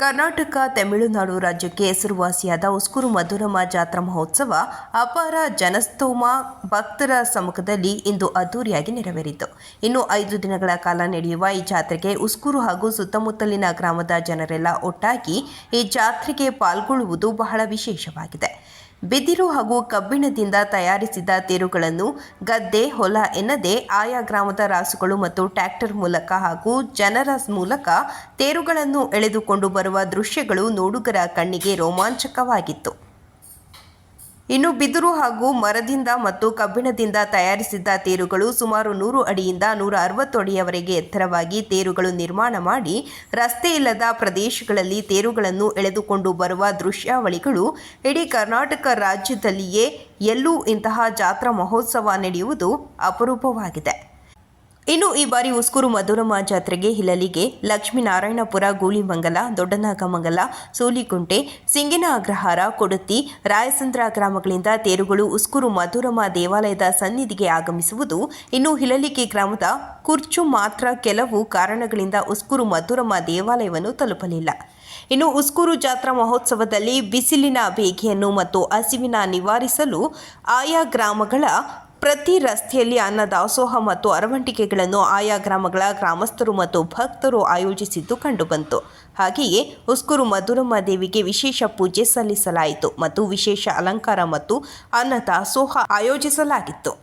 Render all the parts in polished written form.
ಕರ್ನಾಟಕ ತಮಿಳುನಾಡು ರಾಜ್ಯಕ್ಕೆ ಹೆಸರುವಾಸಿಯಾದ ಉಸ್ಕೂರು ಮಧುರಮ್ಮ ಜಾತ್ರಾ ಮಹೋತ್ಸವ ಅಪಾರ ಜನಸ್ತೋಮ ಭಕ್ತರ ಸಮ್ಮುಖದಲ್ಲಿ ಇಂದು ಅದ್ದೂರಿಯಾಗಿ ನೆರವೇರಿತು. ಇನ್ನು 5 ದಿನಗಳ ಕಾಲ ನಡೆಯುವ ಈ ಜಾತ್ರೆಗೆ ಉಸ್ಕೂರು ಹಾಗೂ ಸುತ್ತಮುತ್ತಲಿನ ಗ್ರಾಮದ ಜನರೆಲ್ಲ ಒಟ್ಟಾಗಿ ಈ ಜಾತ್ರೆಗೆ ಪಾಲ್ಗೊಳ್ಳುವುದು ಬಹಳ ವಿಶೇಷವಾಗಿದೆ. ಬಿದಿರು ಹಾಗೂ ಕಬ್ಬಿಣದಿಂದ ತಯಾರಿಸಿದ ತೇರುಗಳನ್ನು ಗದ್ದೆ, ಹೊಲ ಎನ್ನದೇ ಆಯಾ ಗ್ರಾಮದ ರಾಸುಗಳು ಮತ್ತು ಟ್ರ್ಯಾಕ್ಟರ್ ಮೂಲಕ ಹಾಗೂ ಜನರ ಮೂಲಕ ತೇರುಗಳನ್ನು ಎಳೆದುಕೊಂಡು ಬರುವ ದೃಶ್ಯಗಳು ನೋಡುಗರ ಕಣ್ಣಿಗೆ ರೋಮಾಂಚಕವಾಗಿತ್ತು. ಇನ್ನು ಬಿದಿರು ಹಾಗೂ ಮರದಿಂದ ಮತ್ತು ಕಬ್ಬಿಣದಿಂದ ತಯಾರಿಸಿದ್ದ ತೇರುಗಳು ಸುಮಾರು 100 ಅಡಿಯಿಂದ 160 ಅಡಿಯವರೆಗೆ ಎತ್ತರವಾಗಿ ತೇರುಗಳು ನಿರ್ಮಾಣ ಮಾಡಿ ರಸ್ತೆ ಇಲ್ಲದ ಪ್ರದೇಶಗಳಲ್ಲಿ ತೇರುಗಳನ್ನು ಎಳೆದುಕೊಂಡು ಬರುವ ದೃಶ್ಯಾವಳಿಗಳು ಇಡೀ ಕರ್ನಾಟಕ ರಾಜ್ಯದಲ್ಲಿಯೇ ಎಲ್ಲೂ ಇಂತಹ ಜಾತ್ರಾ ಮಹೋತ್ಸವ ನಡೆಯುವುದು ಅಪರೂಪವಾಗಿದೆ. ಇನ್ನು ಈ ಬಾರಿ ಉಸ್ಕೂರು ಮಧುರಮ್ಮ ಜಾತ್ರೆಗೆ ಹಿಲಲಿಗೆ, ಲಕ್ಷ್ಮೀನಾರಾಯಣಪುರ, ಗೂಳಿಮಂಗಲ, ದೊಡ್ಡನಾಗಮಂಗಲ, ಸೂಲಿಗುಂಟೆ, ಸಿಂಗಿನ ಅಗ್ರಹಾರ, ಕೊಡತಿ, ರಾಯಸಂದ್ರ ಗ್ರಾಮಗಳಿಂದ ತೇರುಗಳು ಉಸ್ಕೂರು ಮಧುರಮ್ಮ ದೇವಾಲಯದ ಸನ್ನಿಧಿಗೆ ಆಗಮಿಸುವುದು. ಇನ್ನು ಹಿಲಲಿಗೆ ಗ್ರಾಮದ ಕುರ್ಚು ಮಾತ್ರ ಕೆಲವು ಕಾರಣಗಳಿಂದ ಉಸ್ಕೂರು ಮಧುರಮ್ಮ ದೇವಾಲಯವನ್ನು ತಲುಪಲಿಲ್ಲ. ಇನ್ನು ಉಸ್ಕೂರು ಜಾತ್ರಾ ಮಹೋತ್ಸವದಲ್ಲಿ ಬಿಸಿಲಿನ ಬೇಗೆಯನ್ನು ಮತ್ತು ಹಸಿವಿನ ನಿವಾರಿಸಲು ಆಯಾ ಗ್ರಾಮಗಳ ಪ್ರತಿ ರಸ್ತೆಯಲ್ಲಿ ಅನ್ನದಾಸೋಹ ಮತ್ತು ಅರವಂಟಿಕೆಗಳನ್ನು ಆಯಾ ಗ್ರಾಮಗಳ ಗ್ರಾಮಸ್ಥರು ಮತ್ತು ಭಕ್ತರು ಆಯೋಜಿಸಿದ್ದು ಕಂಡುಬಂತು. ಹಾಗೆಯೇ ಉಸ್ಕೂರು ಮಧುರಮ್ಮ ದೇವಿಗೆ ವಿಶೇಷ ಪೂಜೆ ಸಲ್ಲಿಸಲಾಯಿತು ಮತ್ತು ವಿಶೇಷ ಅಲಂಕಾರ ಮತ್ತು ಅನ್ನದಾಸೋಹ ಆಯೋಜಿಸಲಾಗಿತ್ತು.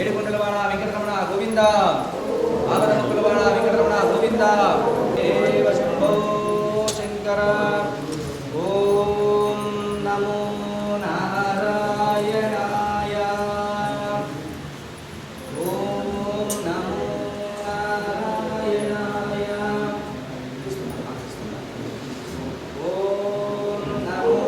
ಏಡುಕೊಂಡಲವಾಡ ವೆಂಕಟರಮಣ ಗೋವಿಂದ ಆದರ ಮುಕ್ಕಲವಾಡ ವೆಂಕಟರಮಣ ಗೋವಿಂದ ದೇವ ಶಂಭೋ ಶಂಕರ ಓಂ ನಮೋ ನಾರಾಯಣಾಯ ಓಂ ನಮೋ ನಾರಾಯಣಾಯ ಓಂ ನಮೋ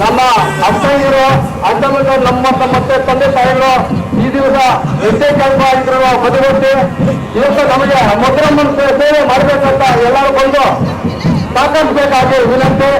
ನಮ್ಮ ಅಪ್ಪಂದಿರು ಅಣ್ಣಮಕ್ಕಳು ನಮ್ಮ ಮತ್ತೆ ತಂದೆ ತಾಯಿಗಳು ಈ ದಿವಸ ಹೆಜ್ಜೆ ಕೆಲಸ ಆಗಿದ್ರು ಬದುಕೊಟ್ಟು ಇವತ್ತು ನಮಗೆ ಮೊದಲಮ್ಮನ ಸೇವೆ ಮಾಡಬೇಕಂತ ಎಲ್ಲರೂ ಬಂದು ಸಹಕರಿಸಬೇಕಾಗಿ ವಿನಂತಿ.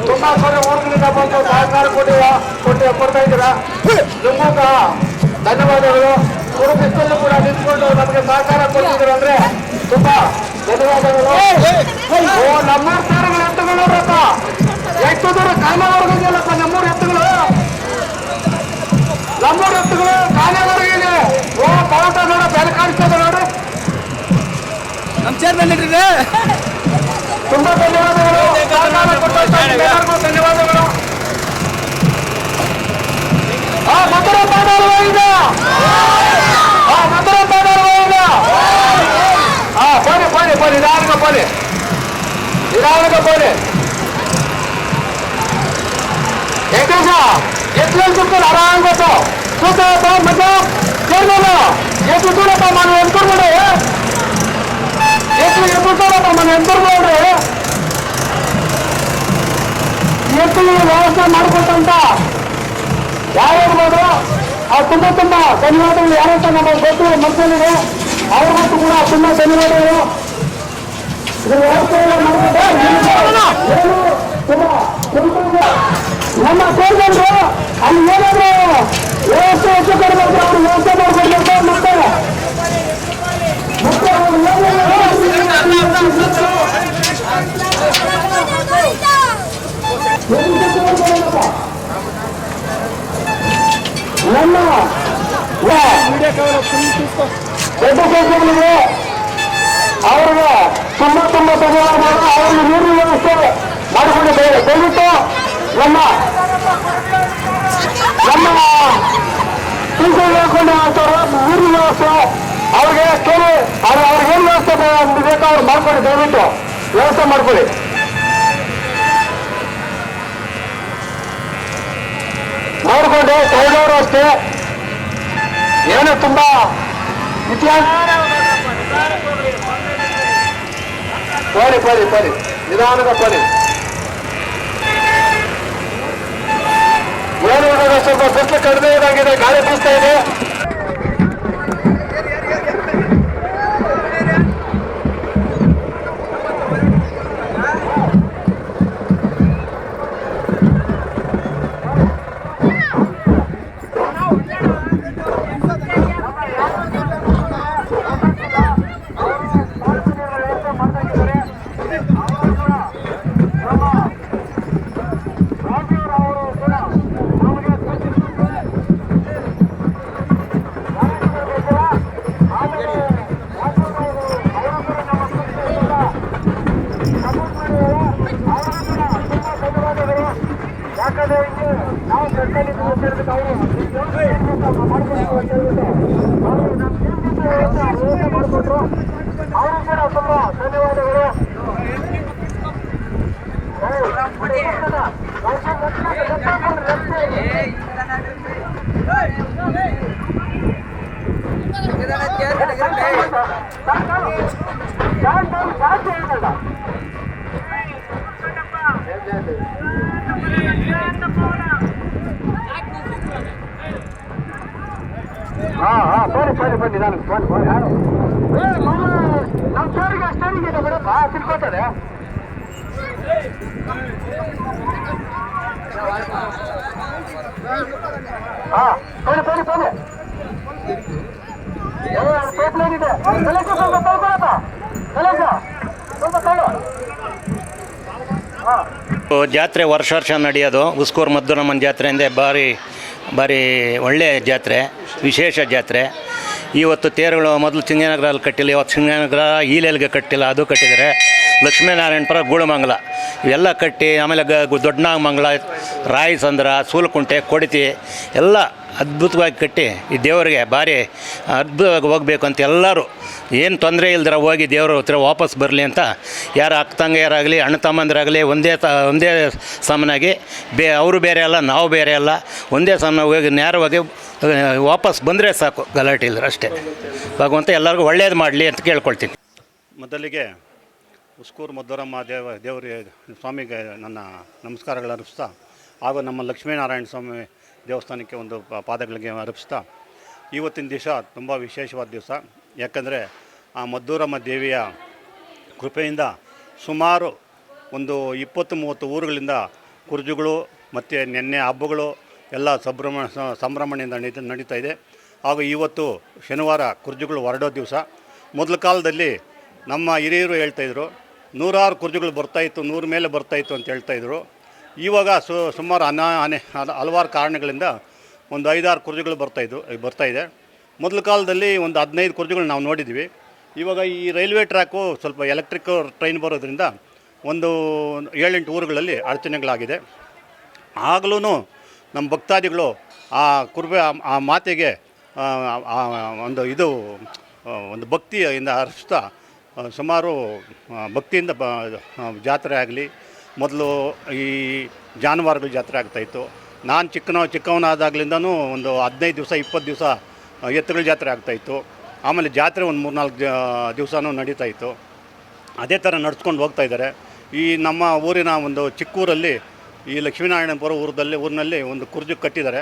ತುಂಬಾ ಸರಿ ಊರುಗಳಿಂದ ಬಂದು ಸಹಕಾರ ಕೊಡ್ತಾ ಇದ್ದೀರಾ. ನಿಮಗೂ ಧನ್ಯವಾದಗಳು. ಕುರುಬಿಸ್ತಲ್ಲೂ ಕೂಡ ನಿಂತ್ಕೊಂಡು ನಮಗೆ ಸಹಕಾರ ಕೊಡ್ತಿದ್ರು ಅಂದ್ರೆ ತುಂಬಾ ಧನ್ಯವಾದಗಳು. ನಮ್ಮ ಸಾರಗಳು ಎಂಟುಗಳಪ್ಪ ಎಷ್ಟು ದೂರ ಕಾಮವರ್ಗಕ್ಕೆ ಬಂದಿಟ್ಟಿದೆ. ತುಂಬಾ ಧನ್ಯವಾದಗಳು. ಸಹಕಾರ ಕೊಟ್ಟಂತ ಎಲ್ಲರಿಗೂ ಧನ್ಯವಾದಗಳು. ಮಧುರ ಪಾದಾರವಾಗಿದೆ. ಮಧುರ ಪಾದಾರವಾಗಿದೆ. ಪೋಲಿ ನಿಧಾನಕ್ಕೆ ಪೋಲಿ వెంకటేశ ఎట్లా చెప్తారు అరాంగతో చూస్తావా మధ్య చేరుకోను ఎట్లు చూడప్ప మనం ఎంతుర్మడే ఎట్లు చూడప్ప మనం ఎంతుర్మడే ಎತ್ತು ವ್ಯವಸ್ಥೆ ಮಾಡಿಕೊಟ್ಟಂತ ಯಾರ್ಯಾರು ತುಂಬ ಧನ್ಯವಾದಗಳು. ಯಾರಂತ ನಮಗೆ ಗೊತ್ತು ಮಕ್ಕಳಿಗೆ ಅವ್ರಿಗೂ ಕೂಡ ತುಂಬ ಧನ್ಯವಾದಗಳು. ನಮ್ಮ ಸೇರ್ಕೊಂಡ್ರು ಅಲ್ಲಿ ಏನಾದ್ರು ವ್ಯವಸ್ಥೆ ಹೆಚ್ಚು ಕೊಡಬೇಕು, ಅವ್ರು ವ್ಯವಸ್ಥೆ ಮಾಡ್ಕೊಡ್ಬೇಕು. ನಮ್ಮ ದೊಡ್ಡ ಸಂಸ್ಥೆಗಳಿಗೆ ಅವ್ರಿಗೆ ತುಂಬ ಧನ್ಯವಾದಗಳು. ಅವ್ರಿಗೆ ನೀರಿನ ವ್ಯವಸ್ಥೆ ಮಾಡಿಕೊಂಡಿದ್ದೇವೆ. ದಯವಿಟ್ಟು ನಮ್ಮ ಟೀಚರ್ ಹೇಳ್ಕೊಂಡು ನೀರಿನ ವ್ಯವಸ್ಥೆ ಅವ್ರಿಗೆ ಕೇಳಿ ಅವ್ರಿಗೇನು ವ್ಯವಸ್ಥೆ ಬೇಕೋ ಅವ್ರು ಮಾಡ್ಕೊಳ್ಳಿ. ದಯವಿಟ್ಟು ವ್ಯವಸ್ಥೆ ಮಾಡ್ಕೊಳ್ಳಿ. ನೋಡ್ಕೊಂಡು ಕೈದವರು ಅಷ್ಟೇ ಏನು ತುಂಬಾ ಇತಿಹಾಸ ಪಡಿ ನಿಧಾನದ ಪಡಿ ಏನು ಸ್ವಲ್ಪ ಬಿಸಿಲು ಕಡಿಮೆ ಇದಾಗಿದೆ, ಗಾಳಿ ಬೀಸ್ತಾ ಇದೆ. ನಾವು ಸರ್ಕಾರಿ ಮಾಡಿಕೊಟ್ರು ಅವರು ಕೂಡ ತುಂಬ ಧನ್ಯವಾದಗಳು. ಬನ್ನಿ ನಾನು ನಮ್ಮ ಸೋರಿಗೆ ಅಷ್ಟೇನಿಗೆ ಬಿಡಪ್ಪ ತಿಳ್ಕೊತಾರೆ. ಜಾತ್ರೆ ವರ್ಷ ನಡೆಯೋದು. ಉಸ್ಕೂರು ಮದ್ದೂರಮ್ಮನ ಜಾತ್ರೆಯಿಂದ ಭಾರಿ ಒಳ್ಳೆಯ ಜಾತ್ರೆ, ವಿಶೇಷ ಜಾತ್ರೆ. ಇವತ್ತು ತೇರುಗಳು ಮೊದಲು ಚಿಂಗನಗರಲ್ಲಿ ಕಟ್ಟಿಲ್ಲ, ಇವತ್ತು ಚಿಂಗನಗರ ಈಲೆಲ್ಗೆ ಕಟ್ಟಿಲ್ಲ, ಅದು ಕಟ್ಟಿದ್ದಾರೆ. ಲಕ್ಷ್ಮೀನಾರಾಯಣಪುರ ಗೂಳಮಂಗಲ ಇವೆಲ್ಲ ಕಟ್ಟಿ, ಆಮೇಲೆ ದೊಡ್ಡನಾಗಮಂಗಲ, ರಾಯಸಂದ್ರ, ಸೂಲಕುಂಟೆ, ಕೊಡತಿ ಎಲ್ಲ ಅದ್ಭುತವಾಗಿ ಕಟ್ಟಿ ಈ ದೇವರಿಗೆ ಭಾರಿ ಅದ್ಭುತವಾಗಿ ಹೋಗಬೇಕು ಅಂತ ಎಲ್ಲರೂ ಏನು ತೊಂದರೆ ಇಲ್ದಿರ ಹೋಗಿ ದೇವರು ಹತ್ರ ವಾಪಸ್ ಬರಲಿ ಅಂತ ಯಾರು ಅಕ್ಕ ತಂಗಿಯರಾಗಲಿ ಅಣ್ಣ ತಮ್ಮಂದಿರಾಗಲಿ ಒಂದೇ ಸಮನಾಗಿ ಅವರು ಬೇರೆ ಅಲ್ಲ, ನಾವು ಬೇರೆ ಅಲ್ಲ, ಒಂದೇ ಸಮನಾಗಿ ಹೋಗಿ ನೇರವಾಗಿ ವಾಪಸ್ ಬಂದರೆ ಸಾಕು, ಗಲಾಟೆ ಇಲ್ಲದ್ರೆ ಅಷ್ಟೇ. ಭಗವಂತ ಎಲ್ಲರಿಗೂ ಒಳ್ಳೇದು ಮಾಡಲಿ ಅಂತ ಕೇಳ್ಕೊಳ್ತೀನಿ. ಮೊದಲಿಗೆ ಉಸ್ಕೂರು ಮದ್ದೂರಮ್ಮ ದೇವರಿಗೆ ಸ್ವಾಮಿಗೆ ನನ್ನ ನಮಸ್ಕಾರಗಳು ಅರ್ಪಿಸ್ತಾ, ಹಾಗೂ ನಮ್ಮ ಲಕ್ಷ್ಮೀನಾರಾಯಣ ಸ್ವಾಮಿ ದೇವಸ್ಥಾನಕ್ಕೆ ಒಂದು ಪಾದಗಳಿಗೆ ಅರ್ಪಿಸ್ತಾ, ಇವತ್ತಿನ ದಿವಸ ತುಂಬ ವಿಶೇಷವಾದ ದಿವಸ. ಯಾಕಂದರೆ ಆ ಮದ್ದೂರಮ್ಮ ದೇವಿಯ ಕೃಪೆಯಿಂದ ಸುಮಾರು ಒಂದು 20-30 ಊರುಗಳಿಂದ ಕುರ್ಜುಗಳು ಮತ್ತು ನೆನ್ನೆ ಹಬ್ಬಗಳು ಎಲ್ಲ ಸಂಭ್ರಮಣೆಯಿಂದ ನಡೀತಾ ಇದೆ. ಹಾಗೂ ಇವತ್ತು ಶನಿವಾರ ಕುರ್ಜುಗಳು ಹೊರಡೋ ದಿವಸ. ಮೊದಲ ಕಾಲದಲ್ಲಿ ನಮ್ಮ ಹಿರಿಯರು ಹೇಳ್ತಾಯಿದ್ರು, 100 ಕುರ್ಜುಗಳು ಬರ್ತಾಯಿತ್ತು, 100 ಮೇಲೆ ಬರ್ತಾಯಿತ್ತು ಅಂತ ಹೇಳ್ತಾಯಿದ್ರು. ಇವಾಗ ಸುಮಾರು ಹಲವಾರು ಕಾರಣಗಳಿಂದ ಒಂದು 5-6 ಕುರ್ಜುಗಳು ಬರ್ತಾಯಿದೆ. ಮೊದಲ ಕಾಲದಲ್ಲಿ ಒಂದು 15 ಕುರ್ಜುಗಳು ನಾವು ನೋಡಿದ್ವಿ. ಇವಾಗ ಈ ರೈಲ್ವೆ ಟ್ರ್ಯಾಕು ಸ್ವಲ್ಪ ಎಲೆಕ್ಟ್ರಿಕ್ ಟ್ರೈನ್ ಬರೋದ್ರಿಂದ ಒಂದು 7-8 ಊರುಗಳಲ್ಲಿ ಅಡಚಣೆಗಳಾಗಿದೆ. ಆಗಲೂ ನಮ್ಮ ಭಕ್ತಾದಿಗಳು ಆ ಕುರುಬೆ ಆ ಮಾತೆಗೆ ಒಂದು ಭಕ್ತಿಯಿಂದ ಹರಿಸ್ತಾ ಸುಮಾರು ಭಕ್ತಿಯಿಂದ ಜಾತ್ರೆ ಆಗಲಿ. ಮೊದಲು ಈ ಜಾನುವಾರುಗಳ ಜಾತ್ರೆ ಆಗ್ತಾಯಿತ್ತು. ನಾನು ಚಿಕ್ಕವನಾದಾಗಲಿಂದನೂ ಒಂದು 15 ದಿವಸ 20 ದಿವಸ ಎತ್ತುಗಳ ಜಾತ್ರೆ ಆಗ್ತಾಯಿತ್ತು. ಆಮೇಲೆ ಜಾತ್ರೆ ಒಂದು 3-4 ದಿವಸನೂ ನಡೀತಾಯಿತ್ತು. ಅದೇ ಥರ ನಡ್ಸ್ಕೊಂಡು ಹೋಗ್ತಾಯಿದ್ದಾರೆ. ಈ ನಮ್ಮ ಊರಿನ ಒಂದು ಚಿಕ್ಕೂರಲ್ಲಿ ಈ ಲಕ್ಷ್ಮೀನಾರಾಯಣಪುರ ಊರಿನಲ್ಲಿ ಒಂದು ಕುರ್ಜು ಕಟ್ಟಿದ್ದಾರೆ.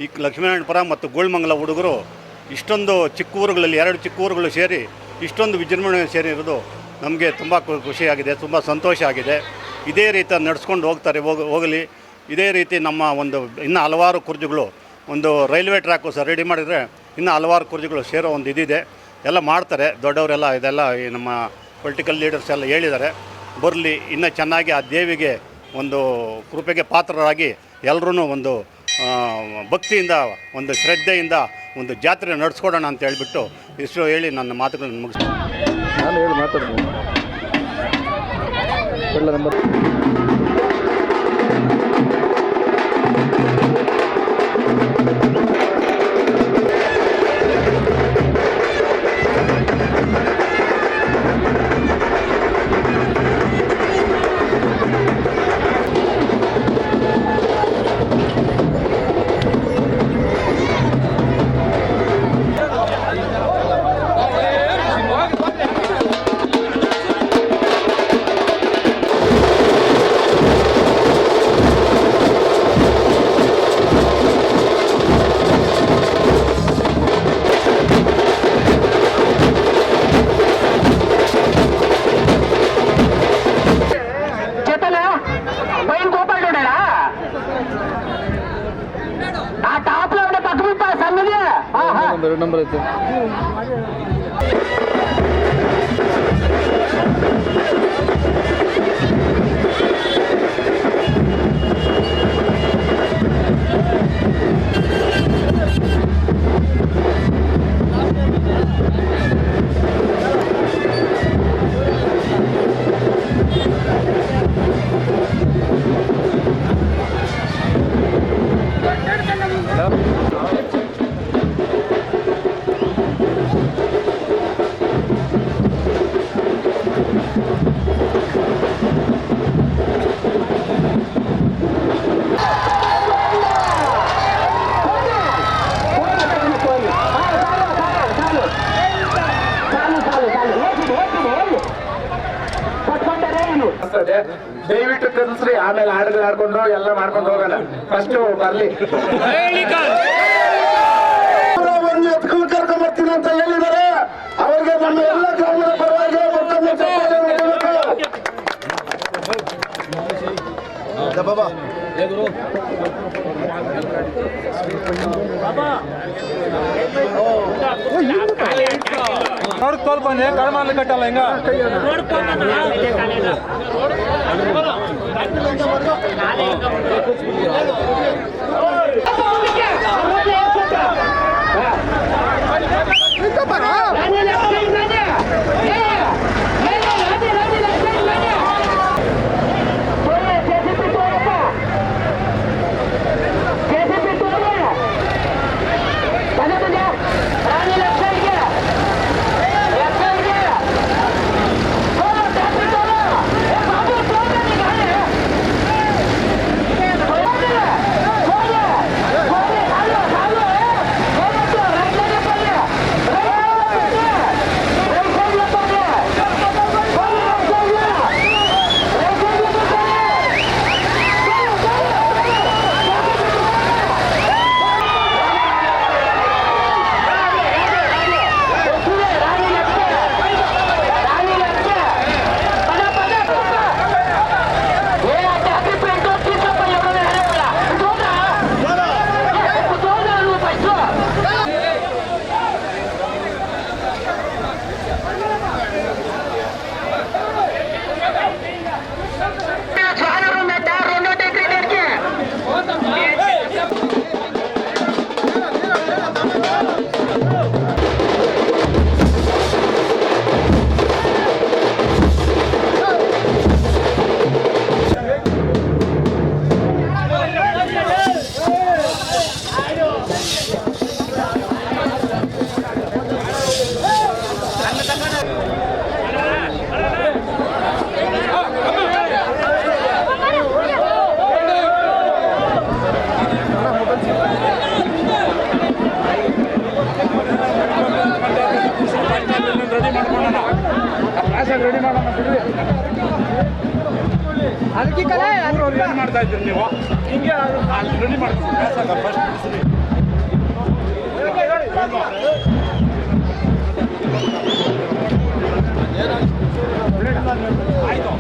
ಈ ಲಕ್ಷ್ಮೀನಾರಾಯಣಪುರ ಮತ್ತು ಗೋಳ್ಮಂಗಲ ಹುಡುಗರು ಇಷ್ಟೊಂದು ಚಿಕ್ಕ ಊರುಗಳಲ್ಲಿ 2 ಚಿಕ್ಕ ಊರುಗಳು ಸೇರಿ ಇಷ್ಟೊಂದು ವಿಜೃಂಭಣೆ ಸೇರಿರೋದು ನಮಗೆ ತುಂಬ ಖುಷಿಯಾಗಿದೆ, ತುಂಬ ಸಂತೋಷ ಆಗಿದೆ. ಇದೇ ರೀತಿ ನಡ್ಸ್ಕೊಂಡು ಹೋಗಲಿ. ಇದೇ ರೀತಿ ನಮ್ಮ ಇನ್ನೂ ಹಲವಾರು ಕುರ್ಜುಗಳು ಒಂದು ರೈಲ್ವೆ ಟ್ರ್ಯಾಕು ಸಹ ರೆಡಿ ಮಾಡಿದರೆ ಇನ್ನೂ ಹಲವಾರು ಕುರ್ಜುಗಳು ಸೇರೋ ಒಂದು ಇದಿದೆ. ಎಲ್ಲ ಮಾಡ್ತಾರೆ ದೊಡ್ಡವರೆಲ್ಲ. ಇದೆಲ್ಲ ಈ ನಮ್ಮ ಪೊಲಿಟಿಕಲ್ ಲೀಡರ್ಸ್ ಎಲ್ಲ ಹೇಳಿದ್ದಾರೆ. ಬರಲಿ, ಇನ್ನೂ ಚೆನ್ನಾಗಿ ಆ ದೇವಿಗೆ ಒಂದು ಕೃಪೆಗೆ ಪಾತ್ರರಾಗಿ ಎಲ್ಲರೂ ಒಂದು ಭಕ್ತಿಯಿಂದ ಒಂದು ಶ್ರದ್ಧೆಯಿಂದ ಒಂದು ಜಾತ್ರೆ ನಡೆಸ್ಕೊಡೋಣ ಅಂತ ಹೇಳಿಬಿಟ್ಟು ಇಷ್ಟು ಹೇಳಿ ನನ್ನ ಮಾತುಗಳನ್ನು ಮುಗಿಸ್ತೀನಿ. ನಾನು ಹೇಳಿ ಮಾತಾಡ್ತೀನಿ. ಎಲ್ಲ ನಂಬರ್ ನಂಬರ್ ಐತೆ. ದಯವಿಟ್ಟು ಕಲಿಸ್ರಿ, ಆಮೇಲೆ ಹಾಡುಗಳು ಆಡ್ಕೊಂಡು ಎಲ್ಲ ಮಾಡ್ಕೊಂಡು ಹೋಗೋಣ. ಫಸ್ಟ್ ಬರ್ಲಿ ಎತ್ಕೊಂಡು ಕರ್ಕೊಂಡ್ ಬರ್ತೀನಿ ಅಂತ ಹೇಳಿದ್ದಾರೆ. ಅವ್ರಿಗೆ ನಮ್ಮ ಎಲ್ಲ ಗ್ರಾಮದ ಪರವಾಗಿ ನೋಡ್ಕೊಳ್ಬಂದೆ ಕಡಿಮೆ ಕಟ್ಟಲ್ಲ ಹಿಂಗ ಮಾಡ್ತಾ ಇದ್ದೀರಿ ನೀವು ಹಿಂಗೆ ರೆಡಿ ಮಾಡ್ತೀವಿ ಫಸ್ಟ್ ಆಯ್ತು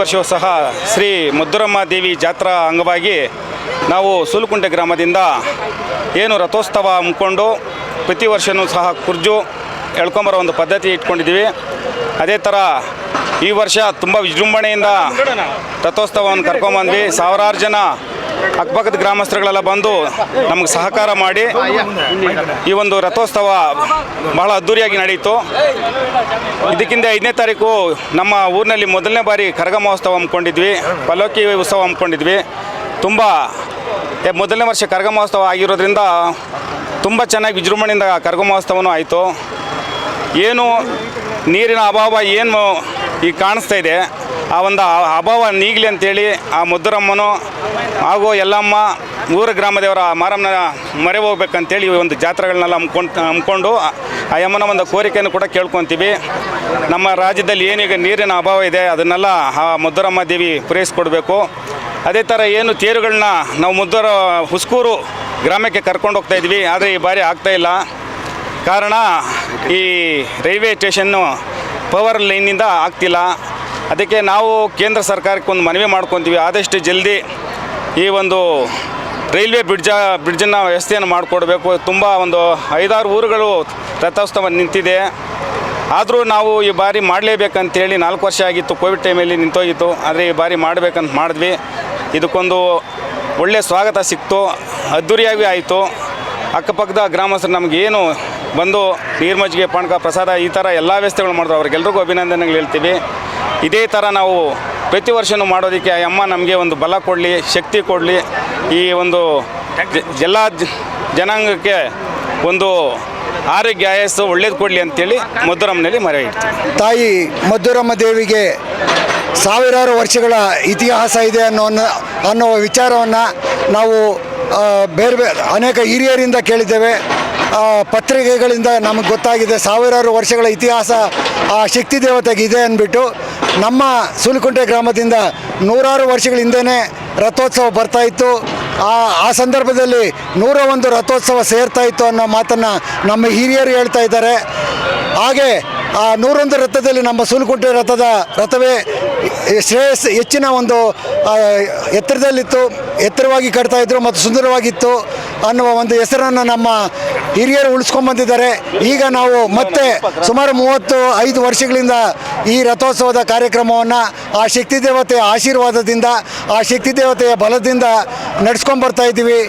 ವಾರ್ಷಿಕೋತ್ಸವ ಶ್ರೀ ಮುದ್ದುರಮ್ಮ ದೇವಿ ಜಾತ್ರಾ ಅಂಗವಾಗಿ ನಾವು ಸೂಲುಕುಂಟೆ ಗ್ರಾಮದಿಂದ ಏನು ರಥೋತ್ಸವ ಹಮ್ಮಿಕೊಂಡು ಪ್ರತಿ ವರ್ಷವೂ ಸಹ ಕುರ್ಜು ಎಳ್ಕೊಂಬರೋ ಒಂದು ಪದ್ಧತಿ ಇಟ್ಕೊಂಡಿದ್ದೀವಿ. ಅದೇ ಥರ ಈ ವರ್ಷ ತುಂಬ ವಿಜೃಂಭಣೆಯಿಂದ ರಥೋತ್ಸವವನ್ನು ಕರ್ಕೊಂಬಂದ್ವಿ. ಸಾವಿರಾರು ಜನ ಅಕ್ಕಪಕ್ಕದ ಗ್ರಾಮಸ್ಥರುಗಳೆಲ್ಲ ಬಂದು ನಮಗೆ ಸಹಕಾರ ಮಾಡಿ ಈ ಒಂದು ರಥೋತ್ಸವ ಬಹಳ ಅದ್ಧೂರಿಯಾಗಿ ನಡೆಯಿತು. ಇದಕ್ಕಿಂತ 5ನೇ ತಾರೀಕು ನಮ್ಮ ಊರಿನಲ್ಲಿ ಮೊದಲನೇ ಬಾರಿ ಕರಗ ಮಹೋತ್ಸವ ಹಮ್ಮಿಕೊಂಡಿದ್ವಿ, ಪಲ್ಲಕ್ಕಿ ಉತ್ಸವ ಹಮ್ಮಿಕೊಂಡಿದ್ವಿ. ತುಂಬ ಮೊದಲನೇ ವರ್ಷ ಕರಗ ಮಹೋತ್ಸವ ಆಗಿರೋದ್ರಿಂದ ತುಂಬ ಚೆನ್ನಾಗಿ ವಿಜೃಂಭಣೆಯಿಂದ ಕರಗ ಮಹೋತ್ಸವನೂ ಆಯಿತು. ಏನು ನೀರಿನ ಅಭಾವ ಏನು ಈಗ ಕಾಣಿಸ್ತಾ ಇದೆ, ಆ ಒಂದು ಅಭಾವ ನೀಗಲಿ ಅಂತೇಳಿ ಆ ಮುದ್ದುರಮ್ಮನು ಹಾಗೂ ಎಲ್ಲಮ್ಮ ಊರ ಗ್ರಾಮದೇವರ ಮಾರಮ್ಮನ ಮೊರೆ ಹೋಗ್ಬೇಕಂತೇಳಿ ಈ ಒಂದು ಜಾತ್ರೆಗಳನ್ನೆಲ್ಲ ಹಮ್ಮಿಕೊಂಡು ಆ ಯಮ್ಮನ ಒಂದು ಕೋರಿಕೆಯನ್ನು ಕೂಡ ಕೇಳ್ಕೊತೀವಿ. ನಮ್ಮ ರಾಜ್ಯದಲ್ಲಿ ಏನೀಗ ನೀರಿನ ಅಭಾವ ಇದೆ ಅದನ್ನೆಲ್ಲ ಆ ಮುದ್ದುರಮ್ಮ ದೇವಿ ಪೂರೈಸಿಕೊಡ್ಬೇಕು. ಅದೇ ಥರ ಏನು ತೇರುಗಳನ್ನ ನಾವು ಹುಸ್ಕೂರು ಗ್ರಾಮಕ್ಕೆ ಕರ್ಕೊಂಡು ಹೋಗ್ತಾಯಿದ್ವಿ, ಆದರೆ ಈ ಬಾರಿ ಆಗ್ತಾಯಿಲ್ಲ. ಕಾರಣ ಈ ರೈಲ್ವೆ ಸ್ಟೇಷನ್ನು ಪವರ್ ಲೈನಿಂದ ಆಗ್ತಿಲ್ಲ. ಅದಕ್ಕೆ ನಾವು ಕೇಂದ್ರ ಸರ್ಕಾರಕ್ಕೆ ಒಂದು ಮನವಿ ಮಾಡ್ಕೊತೀವಿ, ಆದಷ್ಟು ಜಲ್ದಿ ಈ ಒಂದು ರೈಲ್ವೆ ಬ್ರಿಡ್ಜನ್ನು ವ್ಯವಸ್ಥೆಯನ್ನು ಮಾಡಿಕೊಡ್ಬೇಕು. ತುಂಬ ಒಂದು 5-6 ಊರುಗಳು ರಥೋತ್ಸವ ನಿಂತಿದೆ. ಆದರೂ ನಾವು ಈ ಬಾರಿ ಮಾಡಲೇಬೇಕಂತೇಳಿ 4 ವರ್ಷ ಆಗಿತ್ತು, ಕೋವಿಡ್ ಟೈಮಲ್ಲಿ ನಿಂತೋಗಿತ್ತು. ಆದರೆ ಈ ಬಾರಿ ಮಾಡಬೇಕಂತ ಮಾಡಿದ್ವಿ. ಇದಕ್ಕೊಂದು ಒಳ್ಳೆಯ ಸ್ವಾಗತ ಸಿಕ್ತು, ಅದ್ಧೂರಿಯಾಗಿ ಆಯಿತು. ಅಕ್ಕಪಕ್ಕದ ಗ್ರಾಮಸ್ಥರು ನಮಗೇನು ಬಂದು ನೀರು ಮಜ್ಜಿಗೆ ಪಾನಕ ಪ್ರಸಾದ ಈ ಥರ ಎಲ್ಲ ವ್ಯವಸ್ಥೆಗಳು ಮಾಡಿದ್ರು, ಅವ್ರಿಗೆಲ್ರಿಗೂ ಅಭಿನಂದನೆಗಳು ಹೇಳ್ತೀವಿ. ಇದೇ ಥರ ನಾವು ಪ್ರತಿ ವರ್ಷವೂ ಮಾಡೋದಕ್ಕೆ ಅಮ್ಮ ನಮಗೆ ಒಂದು ಬಲ ಕೊಡಲಿ, ಶಕ್ತಿ ಕೊಡಲಿ, ಈ ಒಂದು ಎಲ್ಲ ಜನಾಂಗಕ್ಕೆ ಒಂದು ಆರೋಗ್ಯ ಆಯಸ್ಸು ಒಳ್ಳೇದು ಕೊಡಲಿ ಅಂತೇಳಿ ಮುದ್ದುರಮ್ಮನಲ್ಲಿ ಮೊರೆ ಇಡ್ತೀವಿ. ತಾಯಿ ಮುದ್ದುರಮ್ಮ ದೇವಿಗೆ ಸಾವಿರಾರು ವರ್ಷಗಳ ಇತಿಹಾಸ ಇದೆ ಅನ್ನೋ ವಿಚಾರವನ್ನು ನಾವು ಬೇರೆ ಅನೇಕ ಹಿರಿಯರಿಂದ ಕೇಳಿದ್ದೇವೆ, ಪತ್ರಿಕೆಗಳಿಂದ ನಮಗೆ ಗೊತ್ತಾಗಿದೆ. ಸಾವಿರಾರು ವರ್ಷಗಳ ಇತಿಹಾಸ ಆ ಶಕ್ತಿ ದೇವತೆಗೆ ಇದೆ ಅಂದ್ಬಿಟ್ಟು ನಮ್ಮ ಸೂಲುಕುಂಟೆ ಗ್ರಾಮದಿಂದ 100 ವರ್ಷಗಳ ಹಿಂದೆಯೇ ರಥೋತ್ಸವ ಬರ್ತಾಯಿತ್ತು. ಆ ಸಂದರ್ಭದಲ್ಲಿ 101 ರಥೋತ್ಸವ ಸೇರ್ತಾಯಿತ್ತು ಅನ್ನೋ ಮಾತನ್ನು ನಮ್ಮ ಹಿರಿಯರು ಹೇಳ್ತಾ ಇದ್ದಾರೆ. ಹಾಗೆ ಆ 101 ರಥದಲ್ಲಿ ನಮ್ಮ ಸೂಲುಕುಂಟೆ ರಥವೇ ಹೆಚ್ಚಿನ ಒಂದು ಎತ್ತರದಲ್ಲಿತ್ತು, ಎತ್ತರವಾಗಿ ಕಟ್ತಾಯಿದ್ರು ಮತ್ತು ಸುಂದರವಾಗಿತ್ತು ಅನ್ನುವ ಒಂದು ಹೆಸರನ್ನು ನಮ್ಮ ಹಿರಿಯರು ಉಳಿಸ್ಕೊಂಡ್ಬಂದಿದ್ದಾರೆ. ಈಗ ನಾವು ಮತ್ತೆ ಸುಮಾರು 35 ವರ್ಷಗಳಿಂದ ಈ ರಥೋತ್ಸವದ ಕಾರ್ಯಕ್ರಮವನ್ನು ಆ ಶಕ್ತಿ ದೇವತೆಯ ಆಶೀರ್ವಾದದಿಂದ, ಆ ಶಕ್ತಿ ದೇವತೆಯ ಬಲದಿಂದ ನಡೆಸ್ಕೊಂಡ್ಬರ್ತಾ ಇದ್ದೀವಿ.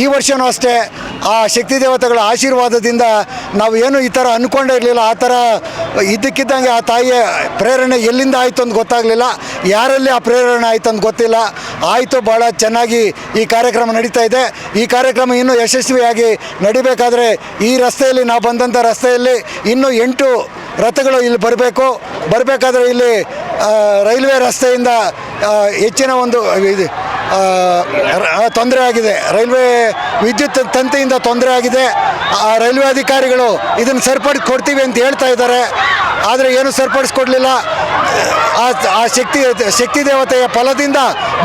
ಈ ವರ್ಷವೂ ಅಷ್ಟೇ ಆ ಶಕ್ತಿ ದೇವತೆಗಳ ಆಶೀರ್ವಾದದಿಂದ ನಾವು ಏನು ಈ ಥರ ಅಂದ್ಕೊಂಡೇ ಇರಲಿಲ್ಲ. ಆ ಥರ ಇದ್ದಕ್ಕಿದ್ದಂಗೆ ಆ ತಾಯಿಯ ಪ್ರೇರಣೆ ಎಲ್ಲಿಂದ ಆಯಿತು ಅಂತ ಗೊತ್ತಾಗಲಿಲ್ಲ, ಯಾರಲ್ಲಿ ಆ ಪ್ರೇರಣೆ ಆಯಿತು ಅಂತ ಗೊತ್ತಿಲ್ಲ. ಆಯಿತು, ಭಾಳ ಚೆನ್ನಾಗಿ ಈ ಕಾರ್ಯಕ್ರಮ ನಡೀತಾ ಇದೆ. ಈ ಕಾರ್ಯಕ್ರಮ ಇನ್ನೂ ಯಶಸ್ವಿಯಾಗಿ ನಡಿಬೇಕಾದ್ರೆ ಈ ರಸ್ತೆಯಲ್ಲಿ ನಾವು ಬಂದಂಥ ರಸ್ತೆಯಲ್ಲಿ ಇನ್ನೂ 8 ರಥಗಳು ಇಲ್ಲಿ ಬರಬೇಕಾದ್ರೆ ಇಲ್ಲಿ ರೈಲ್ವೆ ರಸ್ತೆಯಿಂದ ಹೆಚ್ಚಿನ ಒಂದು ತೊಂದರೆ ಆಗಿದೆ, ರೈಲ್ವೆ ವಿದ್ಯುತ್ ತಂತಿಯಿಂದ ತೊಂದರೆ ಆಗಿದೆ. ರೈಲ್ವೆ ಅಧಿಕಾರಿಗಳು ಇದನ್ನು ಸರಿಪಡಿಸ್ಕೊಡ್ತೀವಿ ಅಂತ ಹೇಳ್ತಾ ಇದ್ದಾರೆ, ಆದರೆ ಏನು ಸರಿಪಡಿಸ್ಕೊಡ್ಲಿಲ್ಲ. ಆ ಶಕ್ತಿ ದೇವತೆಯ ಫಲದಿಂದ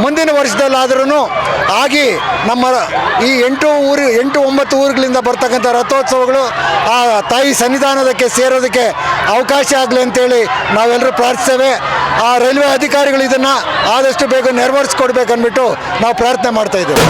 ಮುಂದಿನ ವರ್ಷದಲ್ಲಾದ್ರೂ ಆಗಿ ನಮ್ಮ ಈ 8-9 ಊರುಗಳಿಂದ ಬರ್ತಕ್ಕಂಥ ರಥೋತ್ಸವಗಳು ಆ ತಾಯಿ ಸನ್ನಿಧಾನದಕ್ಕೆ ಸೇರೋದಕ್ಕೆ ಅವಕಾಶ ಆಗಲಿ ಅಂತೇಳಿ ನಾವೆಲ್ಲರೂ ಪ್ರಾರ್ಥಿಸ್ತೇವೆ. ಆ ರೈಲ್ವೆ ಅಧಿಕಾರಿಗಳು ಇದನ್ನು ಆದಷ್ಟು ಬೇಗ ನೆರವೇರಿಸ್ಕೊಡ್ಬೇಕನ್ಬಿಟ್ಟು ನಾವು ಪ್ರಾರ್ಥನೆ ಮಾಡ್ತಾ ಇದ್ದೇವೆ.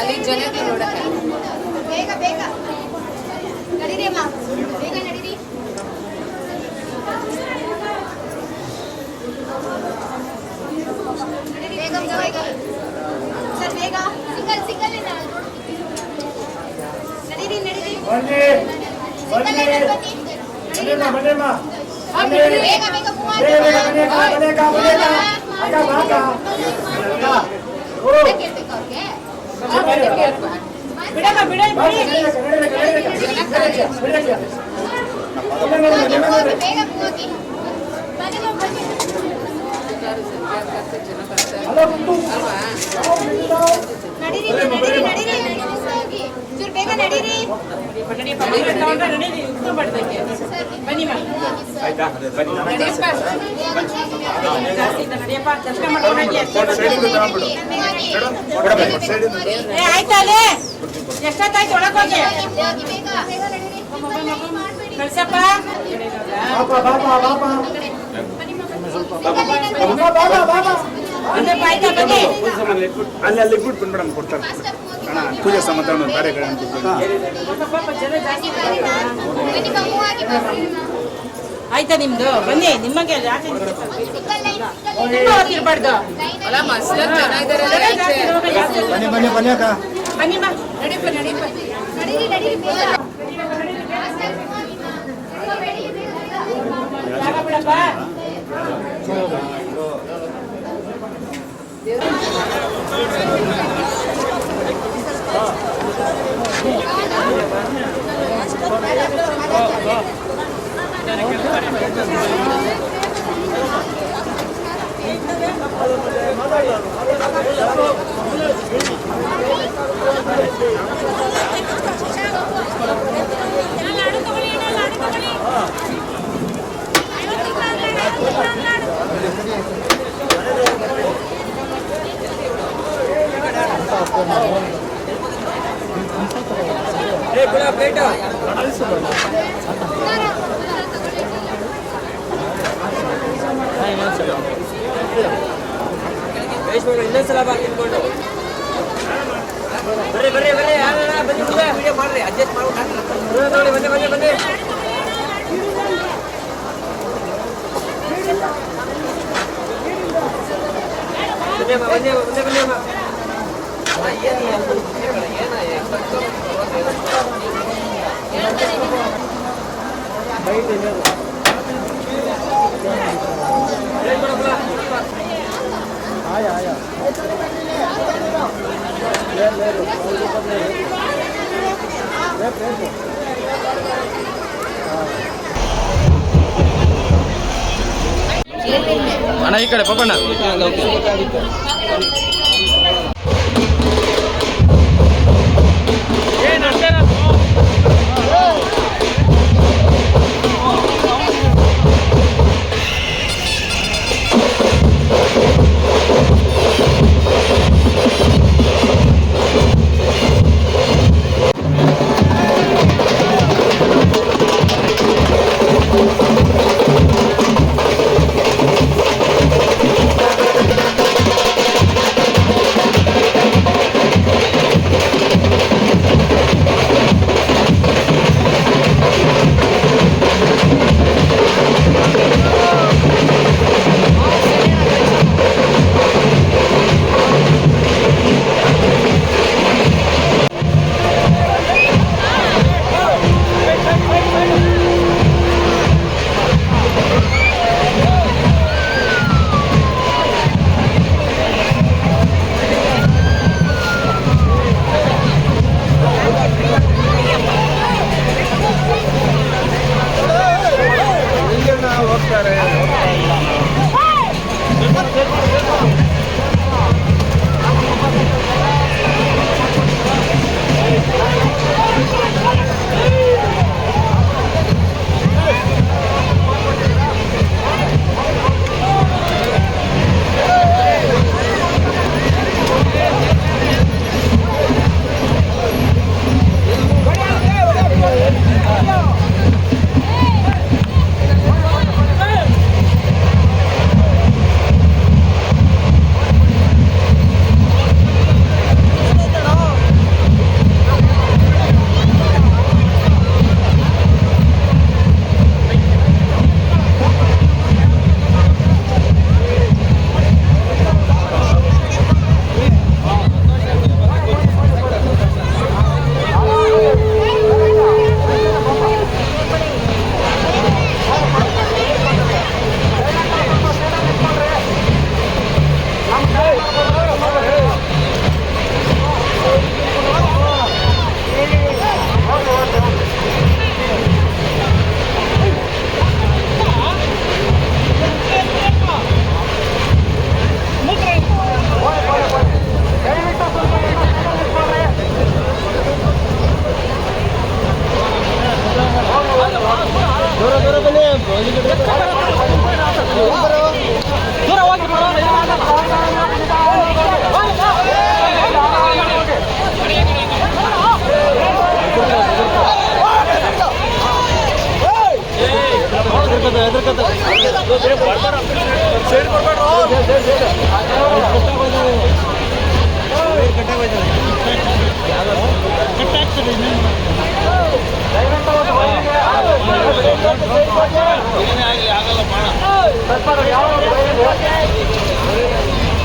ಅಲ್ಲಿ ಜನತೆ ನೋಡಕ್ಕೆ ಬೇಗ ಬೇಗ ನಡೀರಿ ಅಮ್ಮ, ಬೇಗ ನಡೀರಿ. ಬೇಗ ಬೇಗ ಸರ್, ಬೇಗ ಸಿಂಗಲ್ ಸಿಂಗಲ್ ನಡೀರಿ ನಡೀರಿ. ಬೇಗ ಬೇಗ ಬೇಗ ನಡೀರಿ. ಆಯ್ತಲ್ಲೇ ಎಷ್ಟೊತ್ತಾಯ್ತು ಒಳಗೋಗಿ ಕಳ್ಸಪ್ಪ. ಅಲ್ಲಿ ಇಟ್ಬಿಟ್ಟು ಮೇಡಮ್ ಕೊಡ್ತಾರೆ ಪೂಜೆ ಸಮಾಧಾನ ಕಾರ್ಯಕ್ರಮ. ಆಯ್ತಾ ನಿಮ್ದು? ಬನ್ನಿ, ನಿಮಗೆ ಇರ್ಬಾರ್ದು. ಬನ್ನಿ ಬನ್ನಿ ಅಕ್ಕ. ಬನ್ನಿ ಬಾ, ಬಿಡಪ್ಪ. ನಾನು ಇನ್ನೊಂದ್ಸಲ ಬಾ ತಿನ್ಕೊಂಡು ಬರ್ರಿ ಬರ್ರಿ ಬರ್ರಿ ಬನ್ನಿ ವಿಡಿಯೋ ಮಾಡ್ರಿ ಅಡ್ಜಸ್ಟ್ ಮಾಡ್ಕೊಂಡು ಬನ್ನಿ ಬನ್ನಿ ಬನ್ನಿ ಬನ್ನಿ ಬನ್ನಿ ಬನ್ನಿ ಅಮ್ಮ ಅಣ್ಣ ಈ ಕಡೆ ಪಪ್ಪಣ್ಣ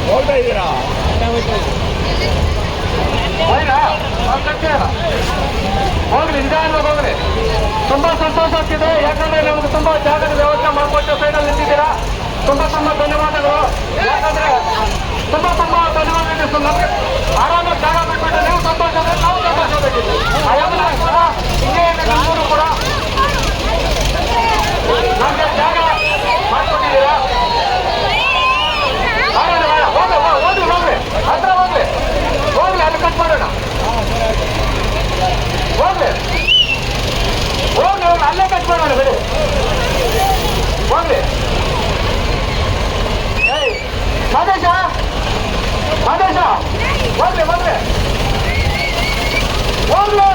ಹೋಗ್ತಾ ಇದ್ದೀರಾ? ಹೋಗ್ಲಿ, ನಿಧಾನವಾಗಿ ಹೋಗ್ರಿ. ತುಂಬಾ ಸಂತೋಷ ಆಗ್ತಿದೆ, ಯಾಕಂದ್ರೆ ನಮ್ಗೆ ತುಂಬಾ ಜಾಗದ ವ್ಯವಸ್ಥೆ ಮಾಡ್ಕೊಟ್ಟು ಸೈಡಲ್ಲಿ ನಿಂತಿದ್ದೀರಾ. ತುಂಬಾ ಧನ್ಯವಾದಗಳು. ಯಾಕಂದ್ರೆ ತುಂಬಾ ಧನ್ಯವಾದಗಳು. ನಮಗೆ ಆರಾಮಾಗಿ ಜಾಗ ಬಿಟ್ಬಿಟ್ಟು ನೀವು ಸಂತೋಷ, ನಾವು ಸಂತೋಷ ಬೇಕಿತ್ತು. ಹಿಂಗೆ ನಮ್ಮೂರು ಕೂಡ ನಮ್ಗೆ ಜಾಗ ಮಾಡ್ಕೊಟ್ಟಿದ್ದೀರಾ. ಹೋಗ್ಲಿ ಹೋಗ್ಲಿ, ಹತ್ರ ಹೋಗ್ಲಿ ಹೋಗ್ಲಿ, ಅಲ್ಲಿ ಕಟ್ ಮಾಡೋಣ. ಹೋಗ್ಲಿ ಹೋಗ್ಲಿ ಹೋಗ್ಲಿ, ಅಲ್ಲೇ ಕಟ್ ಮಾಡೋಣ ಬಿಡಿ. ಹೋಗ್ಲಿ ಮಹೇಶ ಮಹೇಶ, ಹೋಗ್ಲಿ ಹೋಗ್ಲಿ ಹೋಗ್ಲಿ.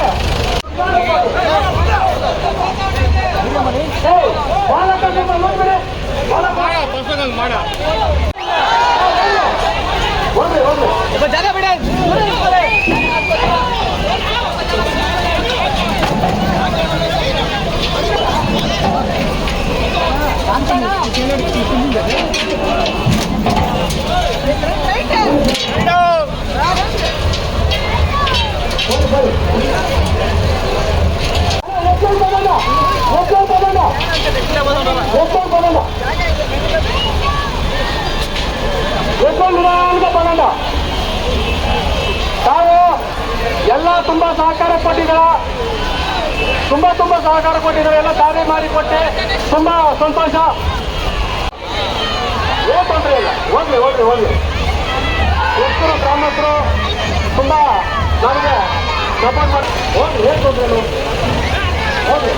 ತಾವು ಎಲ್ಲ ತುಂಬಾ ಸಹಕಾರ ಕೊಟ್ಟಿದ್ದೀರ, ತುಂಬಾ ಸಹಕಾರ ಕೊಟ್ಟಿದ್ದಾರೆ. ಎಲ್ಲ ದಾರಿ ಮಾಡಿಕೊಟ್ಟೆ, ತುಂಬಾ ಸಂತೋಷ. ಏನು ತೊಂದರೆ ಇಲ್ಲ, ಹೋಗ್ಲಿ. ಎಷ್ಟು ಗ್ರಾಮಸ್ಥರು ತುಂಬಾ ನಮಗೆ ಸಪೋರ್ಟ್ ಮಾಡಿ ಹೋಗ್ಲಿ, ಏನು ತೊಂದರೆ ಇಲ್ಲ, ಹೋಗ್ಲಿ.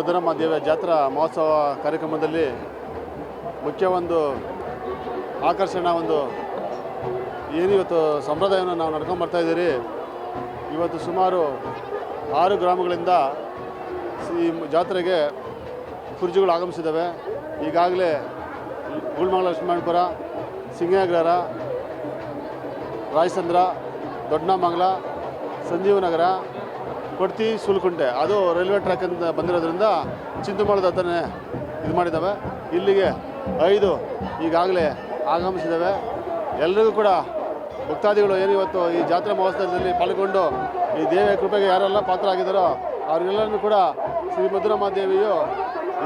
ಮಧುರಮ್ಮ ದೇವಿಯ ಜಾತ್ರಾ ಮಹೋತ್ಸವ ಕಾರ್ಯಕ್ರಮದಲ್ಲಿ ಮುಖ್ಯ ಒಂದು ಆಕರ್ಷಣಾ ಒಂದು ಏನಿವತ್ತು ಸಂಪ್ರದಾಯವನ್ನು ನಾವು ನಡ್ಕೊಂಡು ಬರ್ತಾಯಿದ್ದೀರಿ. ಇವತ್ತು ಸುಮಾರು 6 ಗ್ರಾಮಗಳಿಂದ ಈ ಜಾತ್ರೆಗೆ ಕುರ್ಜಿಗಳು ಆಗಮಿಸಿದ್ದಾವೆ. ಈಗಾಗಲೇ ಗೂಳ್ಮಂಗಲ ಲಕ್ಷ್ಮಣಪುರ, ಸಿಂಗನಗರ, ರಾಯಸಂದ್ರ, ದೊಡ್ಡಮಂಗಲ, ಸಂಜೀವನಗರ, ಕೊಡ್ತಿ, ಸುಲ್ಕುಂಟೆ ಅದು ರೈಲ್ವೆ ಟ್ರ್ಯಾಕ್ ಅಂತ ಬಂದಿರೋದ್ರಿಂದ ಚಿಂತಮಾಳದ ಹತ್ರನೇ ಇದು ಮಾಡಿದ್ದಾವೆ. ಇಲ್ಲಿಗೆ 5 ಈಗಾಗಲೇ ಆಗಮಿಸಿದ್ದಾವೆ. ಎಲ್ಲರಿಗೂ ಕೂಡ ಭಕ್ತಾದಿಗಳು ಏನು ಇವತ್ತು ಈ ಜಾತ್ರಾ ಮಹೋತ್ಸವದಲ್ಲಿ ಪಾಲ್ಗೊಂಡು ಈ ದೇವಿಯ ಕೃಪೆಗೆ ಯಾರೆಲ್ಲ ಪಾತ್ರ ಆಗಿದ್ದಾರೋ ಅವರಿಗೆಲ್ಲರೂ ಕೂಡ ಶ್ರೀ ಮಧುರಮ್ಮ ದೇವಿಯು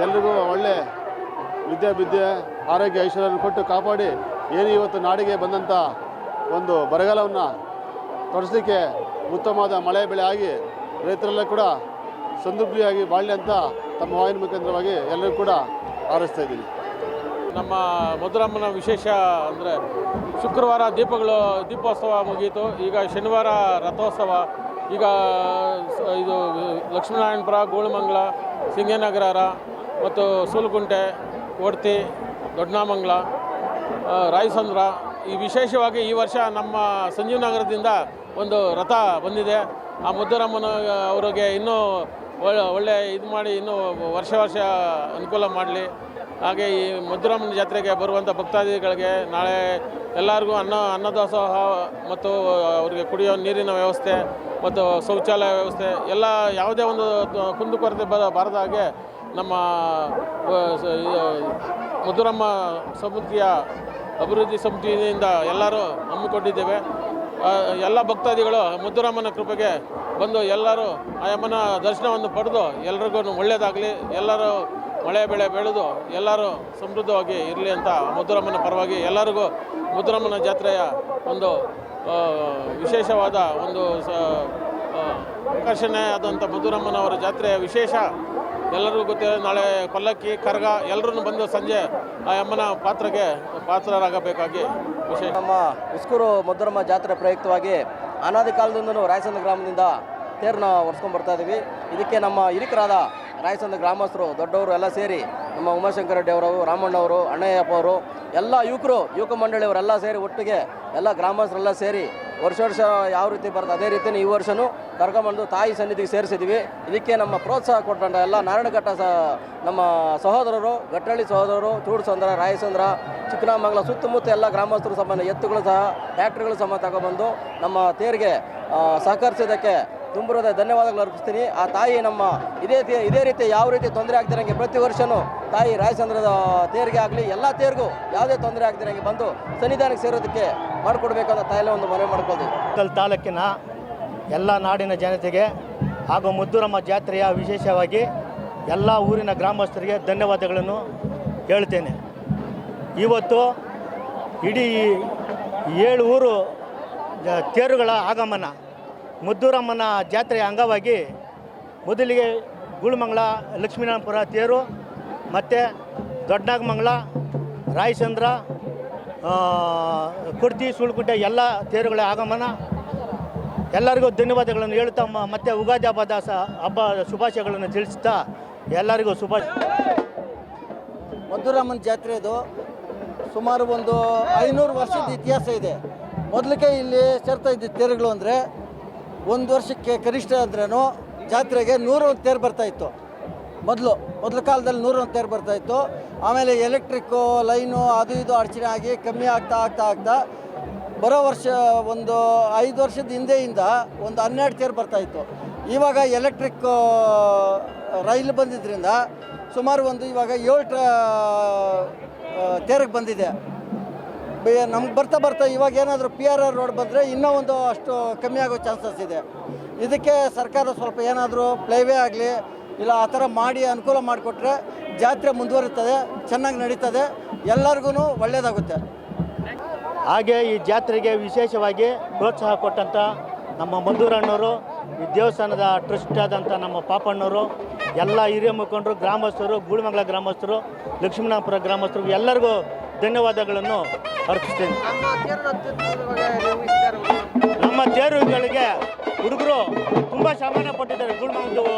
ಎಲ್ರಿಗೂ ಒಳ್ಳೆ ವಿದ್ಯೆ ಆರೋಗ್ಯ ಐಶ್ವರ್ಯವನ್ನು ಕೊಟ್ಟು ಕಾಪಾಡಿ ಏನು ಇವತ್ತು ನಾಡಿಗೆ ಬಂದಂಥ ಒಂದು ಬರಗಾಲವನ್ನು ತೊಡಸಲಿಕ್ಕೆ ಉತ್ತಮವಾದ ಮಳೆ ಬೆಳೆ ಆಗಿ ರೈತರೆಲ್ಲ ಕೂಡ ಸಮೃದ್ಧಿಯಾಗಿ ಬಾಳಲಿ ಅಂತ ತಮ್ಮ ವಾಹಿನಿ ಮುಖಾಂತರವಾಗಿ ಎಲ್ಲರಿಗೂ ಕೂಡ ಹಾರೈಸ್ತಾ ಇದ್ದೀನಿ. ನಮ್ಮ ಮಧುರಮ್ಮನ ವಿಶೇಷ ಅಂದರೆ ಶುಕ್ರವಾರ ದೀಪೋತ್ಸವ ಮುಗಿಯಿತು. ಈಗ ಶನಿವಾರ ರಥೋತ್ಸವ. ಈಗ ಇದು ಲಕ್ಷ್ಮೀನಾರಾಯಣಪುರ, ಗೂಳಮಂಗಲ, ಸಿಂಗನಗರ ಮತ್ತು ಸೂಲುಗುಂಟೆ, ಕೊಡ್ತಿ, ದೊಡ್ಡಮಂಗಲ, ರಾಯಸಂದ್ರ ಈ ವಿಶೇಷವಾಗಿ ಈ ವರ್ಷ ನಮ್ಮ ಸಂಜೀವನಗರದಿಂದ ಒಂದು ರಥ ಬಂದಿದೆ. ಆ ಮಧುರಮ್ಮನ ಅವರಿಗೆ ಇನ್ನೂ ಒಳ್ಳೆ ಇದು ಮಾಡಿ ಇನ್ನೂ ವರ್ಷ ಅನುಕೂಲ ಮಾಡಲಿ. ಹಾಗೆ ಈ ಮಧುರಮ್ಮನ ಜಾತ್ರೆಗೆ ಬರುವಂಥ ಭಕ್ತಾದಿಗಳಿಗೆ ನಾಳೆ ಎಲ್ಲರಿಗೂ ಅನ್ನದಾಸೋಹ ಮತ್ತು ಅವರಿಗೆ ಕುಡಿಯೋ ನೀರಿನ ವ್ಯವಸ್ಥೆ ಮತ್ತು ಶೌಚಾಲಯ ವ್ಯವಸ್ಥೆ ಎಲ್ಲ ಯಾವುದೇ ಒಂದು ಕುಂದುಕೊರತೆ ಬಾರದ ಹಾಗೆ ನಮ್ಮ ಮುದ್ದುರಮ್ಮ ಸಮಿತಿಯ ಅಭಿವೃದ್ಧಿ ಸಮಿತಿಯಿಂದ ಎಲ್ಲರೂ ಹಮ್ಮಿಕೊಂಡಿದ್ದೇವೆ. ಎಲ್ಲ ಭಕ್ತಾದಿಗಳು ಮುದ್ದುರಮ್ಮನ ಕೃಪೆಗೆ ಬಂದು ಎಲ್ಲರೂ ಆ ಅಮ್ಮನ ದರ್ಶನವನ್ನು ಪಡೆದು ಎಲ್ರಿಗೂ ಒಳ್ಳೆಯದಾಗಲಿ, ಎಲ್ಲರೂ ಮಳೆ ಬೆಳೆ ಬೆಳೆದು ಎಲ್ಲರೂ ಸಮೃದ್ಧವಾಗಿ ಇರಲಿ ಅಂತ ಮುದ್ದುರಮ್ಮನ ಪರವಾಗಿ ಎಲ್ಲರಿಗೂ ಮುದ್ದುರಮ್ಮನ ಜಾತ್ರೆಯ ಒಂದು ವಿಶೇಷವಾದ ಒಂದು ಆಕರ್ಷಣೆ ಆದಂಥ ಮುದ್ದುರಮ್ಮನವರ ಜಾತ್ರೆಯ ವಿಶೇಷ ಎಲ್ಲರಿಗೂ ಗೊತ್ತಿರೋ ನಾಳೆ ಪಲ್ಲಕ್ಕಿ ಕರಗ ಎಲ್ಲರೂ ಬಂದು ಸಂಜೆ ಆ ಅಮ್ಮನ ಪಾತ್ರರಾಗಬೇಕಾಗಿ ವಿಶೇಷ. ನಮ್ಮ ಉಸ್ಕೂರು ಮುದ್ದುರಮ್ಮ ಜಾತ್ರೆ ಪ್ರಯುಕ್ತವಾಗಿ ಅನಾದಿ ಕಾಲದಿಂದಲೂ ರಾಯಸಂದ್ರ ಗ್ರಾಮದಿಂದ ತೇರನ್ನ ಹೊರ್ಸ್ಕೊಂಡು ಬರ್ತಾ ಇದ್ದೀವಿ. ಇದಕ್ಕೆ ನಮ್ಮ ಹಿರಿಕರಾದ ರಾಯಸಂದ್ರ ಗ್ರಾಮಸ್ಥರು ದೊಡ್ಡವರು ಎಲ್ಲ ಸೇರಿ ನಮ್ಮ ಉಮಾಶಂಕರ ರೆಡ್ಡಿ ಅವರು, ರಾಮಣ್ಣವರು, ಅಣ್ಣಯ್ಯಪ್ಪ ಅವರು, ಎಲ್ಲ ಯುವಕ ಮಂಡಳಿಯವರೆಲ್ಲ ಸೇರಿ ಒಟ್ಟಿಗೆ ಎಲ್ಲ ಗ್ರಾಮಸ್ಥರೆಲ್ಲ ಸೇರಿ ವರ್ಷ ಯಾವ ರೀತಿ ಬರ್ತದೆ ಅದೇ ರೀತಿ ಈ ವರ್ಷವೂ ಕರ್ಕೊಂಬಂದು ತಾಯಿ ಸನ್ನಿಧಿಗೆ ಸೇರಿಸಿದ್ವಿ. ಇದಕ್ಕೆ ನಮ್ಮ ಪ್ರೋತ್ಸಾಹ ಕೊಟ್ಟಂಥ ಎಲ್ಲ ನಾರಾಯಣಘಟ್ಟ ನಮ್ಮ ಸಹೋದರರು, ಗಟ್ಟಳ್ಳಿ ಸಹೋದರರು, ಚೂಡ್ಸಂದ್ರ, ರಾಯಸಂದ್ರ, ಚಿಕ್ಕನಾಮಂಗಲ ಸುತ್ತಮುತ್ತ ಎಲ್ಲ ಗ್ರಾಮಸ್ಥರು ಸಂಬಂಧ ಎತ್ತುಗಳು ಸಹ ಟ್ಯಾಕ್ಟ್ರಿಗಳು ಸಹ ತಗೊಬಂದು ನಮ್ಮ ತೇರಿಗೆ ಸಹಕರಿಸಿದ್ದಕ್ಕೆ ತುಂಬುರದ ಧನ್ಯವಾದಗಳು ಅರ್ಪಿಸ್ತೀನಿ. ಆ ತಾಯಿ ನಮ್ಮ ಇದೇ ರೀತಿ ಯಾವ ರೀತಿ ತೊಂದರೆ ಆಗ್ತಿರಂಗೆ ಪ್ರತಿ ವರ್ಷವೂ ತಾಯಿ ರಾಯಸಂದ್ರದ ತೇರಿಗೆ ಆಗಲಿ ಎಲ್ಲ ತೇರಿಗೂ ಯಾವುದೇ ತೊಂದರೆ ಆಗ್ತಿರಂಗೆ ಬಂದು ಸನ್ನಿಧಾನಕ್ಕೆ ಸೇರೋದಕ್ಕೆ ಮಾಡಿಕೊಡ್ಬೇಕಂತ ತಾಯಿಲ್ಲ ಒಂದು ಮನವಿ ಮಾಡ್ಕೊಳ್ತೀವಿ. ತಾಲೂಕಿನ ಎಲ್ಲ ನಾಡಿನ ಜನತೆಗೆ ಹಾಗೂ ಮುದ್ದುರಮ್ಮ ಜಾತ್ರೆಯ ವಿಶೇಷವಾಗಿ ಎಲ್ಲ ಊರಿನ ಗ್ರಾಮಸ್ಥರಿಗೆ ಧನ್ಯವಾದಗಳನ್ನು ಹೇಳ್ತೇನೆ. ಇವತ್ತು ಇಡೀ 7 ಊರು ತೇರುಗಳ ಆಗಮನ ಮುದ್ದುರಮ್ಮನ ಜಾತ್ರೆಯ ಅಂಗವಾಗಿ ಮೊದಲಿಗೆ ಗುಳಮಂಗಲ ಲಕ್ಷ್ಮೀನಾರಾಯಣಪುರ ತೇರು ಮತ್ತು ದೊಡ್ಡನಾಗಮಂಗಲ, ರಾಯಸಂದ್ರ, ಕುರ್ತಿ, ಸುಳ್ಕುಂಟೆ ಎಲ್ಲ ತೇರುಗಳ ಆಗಮನ. ಎಲ್ಲರಿಗೂ ಧನ್ಯವಾದಗಳನ್ನು ಹೇಳ್ತಾ ಮತ್ತು ಉಗಾದಿ ಹಬ್ಬ ಶುಭಾಶಯಗಳನ್ನು ತಿಳಿಸ್ತಾ ಎಲ್ಲರಿಗೂ ಮುದ್ದುರಮ್ಮನ ಜಾತ್ರೆದು ಸುಮಾರು ಒಂದು 500 ವರ್ಷದ ಇತಿಹಾಸ ಇದೆ. ಮೊದಲಿಗೆ ಇಲ್ಲಿ ಸೇರ್ತಾ ಇದ್ದ ತೇರುಗಳು ಅಂದರೆ ಒಂದು ವರ್ಷಕ್ಕೆ ಕನಿಷ್ಠ ಅಂದ್ರೂ ಜಾತ್ರೆಗೆ 101 ತೇರು ಬರ್ತಾಯಿತ್ತು. ಮೊದಲ ಕಾಲದಲ್ಲಿ 101 ತೇರು ಬರ್ತಾಯಿತ್ತು. ಆಮೇಲೆ ಎಲೆಕ್ಟ್ರಿಕ್ಕು ಲೈನು ಅದು ಇದು ಅಡಚಣೆ ಆಗಿ ಕಮ್ಮಿ ಆಗ್ತಾ ಬರೋ ವರ್ಷ ಒಂದು 5 ವರ್ಷದ ಹಿಂದೆಯಿಂದ ಒಂದು 12 ತೇರು ಬರ್ತಾಯಿತ್ತು. ಇವಾಗ ಎಲೆಕ್ಟ್ರಿಕ್ ರೈಲು ಬಂದಿದ್ದರಿಂದ ಸುಮಾರು ಇವಾಗ 7 ತೇರಿಗೆ ಬಂದಿದೆ. ನಮ್ಗೆ ಬರ್ತಾ ಇವಾಗ ಏನಾದರೂ PRR ರೋಡ್ ಬಂದರೆ ಇನ್ನೂ ಒಂದು ಅಷ್ಟು ಕಮ್ಮಿ ಆಗೋ ಚಾನ್ಸಸ್ ಇದೆ. ಇದಕ್ಕೆ ಸರ್ಕಾರ ಸ್ವಲ್ಪ ಏನಾದರೂ ಪ್ಲೇವೇ ಆಗಲಿ ಇಲ್ಲ ಆ ಥರ ಮಾಡಿ ಅನುಕೂಲ ಮಾಡಿಕೊಟ್ರೆ ಜಾತ್ರೆ ಮುಂದುವರಿತದೆ, ಚೆನ್ನಾಗಿ ನಡೀತದೆ, ಎಲ್ಲರಿಗೂ ಒಳ್ಳೆಯದಾಗುತ್ತೆ. ಹಾಗೆ ಈ ಜಾತ್ರೆಗೆ ವಿಶೇಷವಾಗಿ ಪ್ರೋತ್ಸಾಹ ಕೊಟ್ಟಂಥ ನಮ್ಮ ಮದ್ದೂರಣ್ಣವರು, ಈ ದೇವಸ್ಥಾನದ ಟ್ರಸ್ಟ್ ಆದಂಥ ನಮ್ಮ ಪಾಪಣ್ಣವರು, ಎಲ್ಲ ಹಿರಿಯ ಮುಖಂಡರು, ಗ್ರಾಮಸ್ಥರು, ಗೂಳಮಂಗಲ ಗ್ರಾಮಸ್ಥರು, ಲಕ್ಷ್ಮೀನಾರಾಯಣಪುರ ಗ್ರಾಮಸ್ಥರು ಎಲ್ಲರಿಗೂ ಧನ್ಯವಾದಗಳನ್ನು ಅರ್ಪಿಸ್ತೇನೆ. ನಮ್ಮ ತೇರುಗಳಿಗೆ ಹುಡುಗರು ತುಂಬ ಶ್ರಮನ ಪಟ್ಟಿದ್ದಾರೆ. ಗೂಳಮಂಗಲದ